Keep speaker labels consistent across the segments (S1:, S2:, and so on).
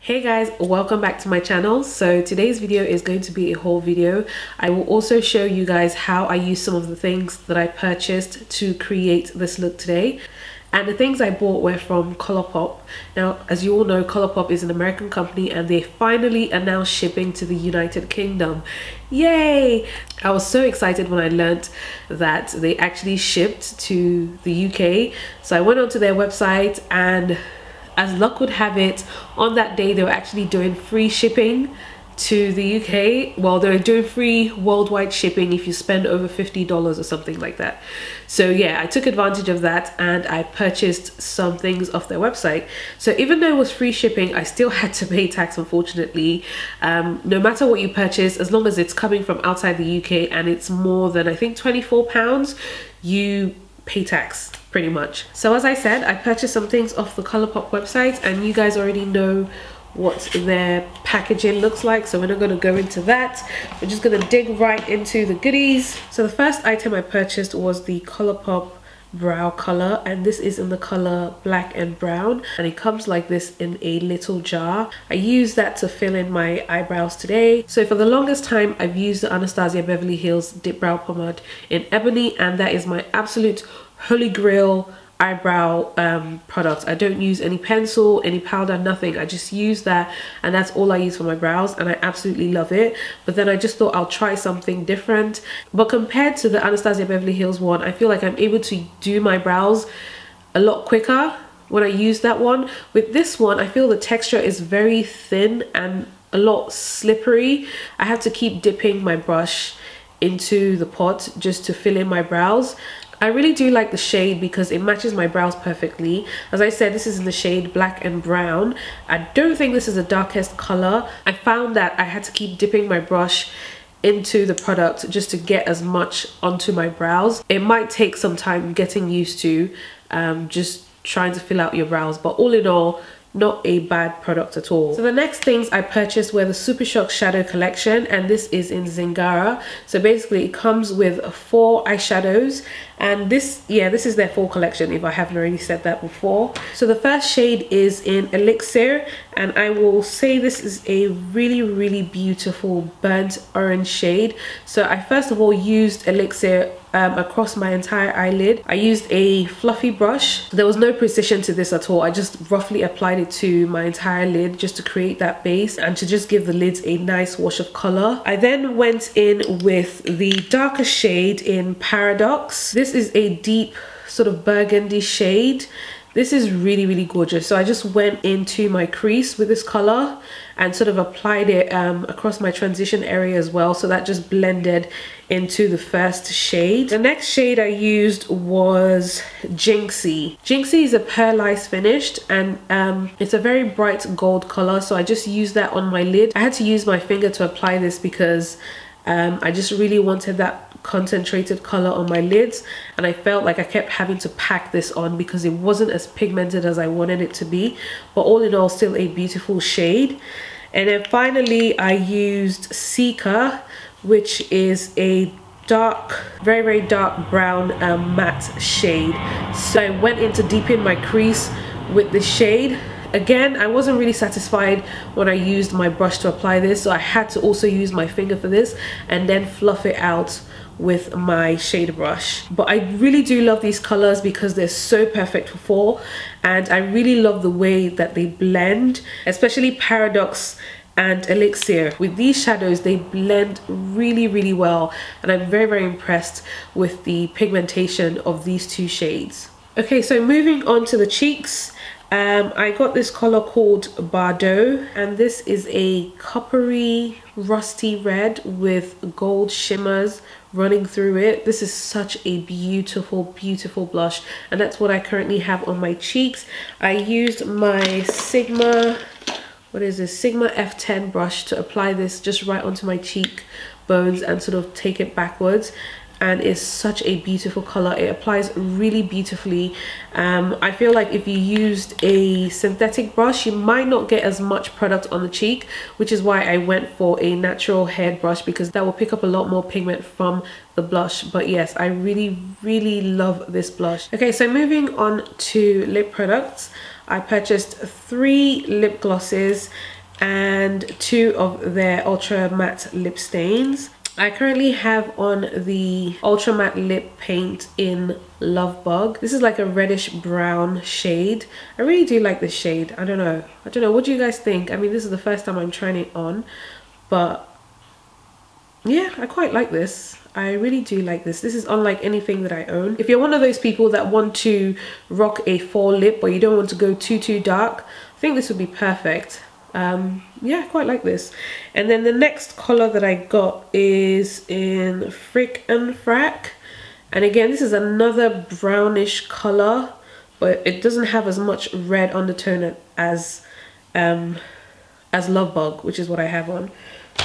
S1: Hey guys, welcome back to my channel. So today's video is going to be a haul video. I will also show you guys how I use some of the things that I purchased to create this look today. And the things I bought were from Colourpop. Now, as you all know, Colourpop is an American company and they finally announced shipping to the United Kingdom. Yay! I was so excited when I learnt that they actually shipped to the UK. So I went onto their website, and as luck would have it, on that day they were actually doing free shipping to the UK. Well, they're doing free worldwide shipping if you spend over $50 or something like that. So yeah, I took advantage of that and I purchased some things off their website. So even though it was free shipping, I still had to pay tax, unfortunately. No matter what you purchase, as long as it's coming from outside the UK and it's more than, I think, £24, you pay tax pretty much. So as I said, I purchased some things off the Colourpop website, and you guys already know what their packaging looks like, so we're not going to go into that. We're just going to dig right into the goodies. So the first item I purchased was the Colourpop brow color, and this is in the color black and brown, and it comes like this in a little jar. I use that to fill in my eyebrows today. So for the longest time I've used the Anastasia Beverly Hills Dip Brow Pomade in Ebony, and that is my absolute holy grail eyebrow product. I don't use any pencil, any powder, nothing. I just use that, and that's all I use for my brows, and I absolutely love it. But then I just thought I'll try something different. But compared to the Anastasia Beverly Hills one, I feel like I'm able to do my brows a lot quicker when I use that one. With this one, I feel the texture is very thin and a lot slippery. I have to keep dipping my brush into the pot just to fill in my brows. I really do like the shade because it matches my brows perfectly. As I said, this is in the shade black and brown. I don't think this is the darkest color. I found that I had to keep dipping my brush into the product just to get as much onto my brows. It might take some time getting used to just trying to fill out your brows, but all in all, not a bad product at all. So the next things I purchased were the Super Shock Shadow Collection, and this is in Zingara. So basically it comes with 4 eyeshadows, and this is their full collection if I haven't already said that before. So the first shade is in Elixir, and I will say this is a really beautiful burnt orange shade. So I first of all used Elixir across my entire eyelid. I used a fluffy brush. There was no precision to this at all. I just roughly applied it to my entire lid just to create that base and to just give the lids a nice wash of color. I then went in with the darker shade in Paradox. This is a deep sort of burgundy shade. This is really gorgeous. So I just went into my crease with this color and sort of applied it across my transition area as well, so that just blended into the first shade. The next shade I used was Jinxie. Jinxie is a pearlized finished, and it's a very bright gold color, so I just used that on my lid. I had to use my finger to apply this because I just really wanted that concentrated color on my lids, and I felt like I kept having to pack this on because it wasn't as pigmented as I wanted it to be. But all in all, still a beautiful shade. And then finally I used Seeker, which is a dark, very dark brown matte shade. So I went in to deepen my crease with this shade. Again, I wasn't really satisfied when I used my brush to apply this, so I had to also use my finger for this and then fluff it out with my shade brush. But I really do love these colors because they're so perfect for fall, and I really love the way that they blend, especially Paradox and Elixir. With these shadows, they blend really well, and I'm very impressed with the pigmentation of these two shades. Okay, so moving on to the cheeks. I got this color called Bardot, and this is a coppery rusty red with gold shimmers running through it. This is such a beautiful blush, and that's what I currently have on my cheeks. I used my Sigma F10 brush to apply this just right onto my cheek bones and sort of take it backwards, and it's such a beautiful color. It applies really beautifully. I feel like if you used a synthetic brush, you might not get as much product on the cheek, which is why I went for a natural haired brush, because that will pick up a lot more pigment from the blush. But yes, I really love this blush. Okay, so moving on to lip products. I purchased 3 lip glosses, and 2 of their ultra matte lip stains. I currently have on the ultra matte lip paint in Love Bug. This is like a reddish brown shade. I really do like this shade. I don't know, what do you guys think? I mean, this is the first time I'm trying it on, but yeah, I quite like this. I really do like this. This is unlike anything that I own. If you're one of those people that want to rock a fall lip but you don't want to go too dark, I think this would be perfect. Yeah, I quite like this. And then the next color that I got is in Frack, and again, this is another brownish color, but it doesn't have as much red undertone as Love Bug, which is what I have on.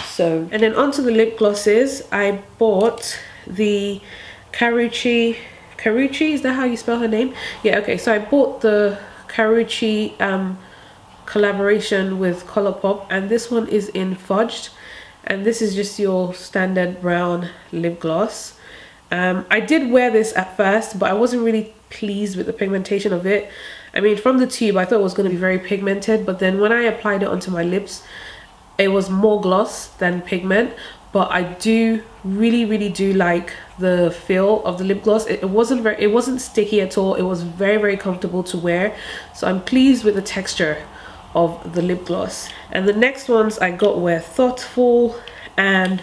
S1: So, and then onto the lip glosses. I bought the Karuchi, is that how you spell her name? Yeah, okay, so I bought the Karuchi collaboration with Colourpop, and this one is in Fudg'd, and this is just your standard brown lip gloss. I did wear this at first, but I wasn't really pleased with the pigmentation of it. I mean, from the tube I thought it was going to be very pigmented, but then when I applied it onto my lips, it was more gloss than pigment. But I do really do like the feel of the lip gloss. It wasn't sticky at all. It was very comfortable to wear, so I'm pleased with the texture of the lip gloss. And the next ones I got were Thotful and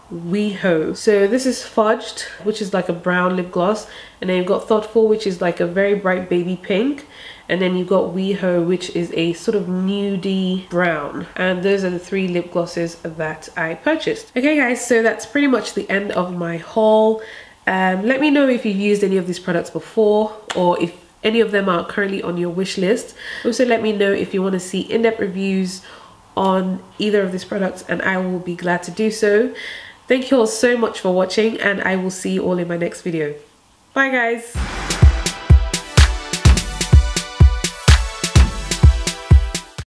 S1: Weho. So this is Fudg'd, which is like a brown lip gloss, and then you've got Thotful, which is like a very bright baby pink, and then you've got Weho, which is a sort of nudie brown. And those are the 3 lip glosses that I purchased. Okay guys, so that's pretty much the end of my haul. Let me know if you've used any of these products before, or if any of them are currently on your wish list. Also, let me know if you want to see in-depth reviews on either of these products, and I will be glad to do so. Thank you all so much for watching, and I will see you all in my next video. Bye guys.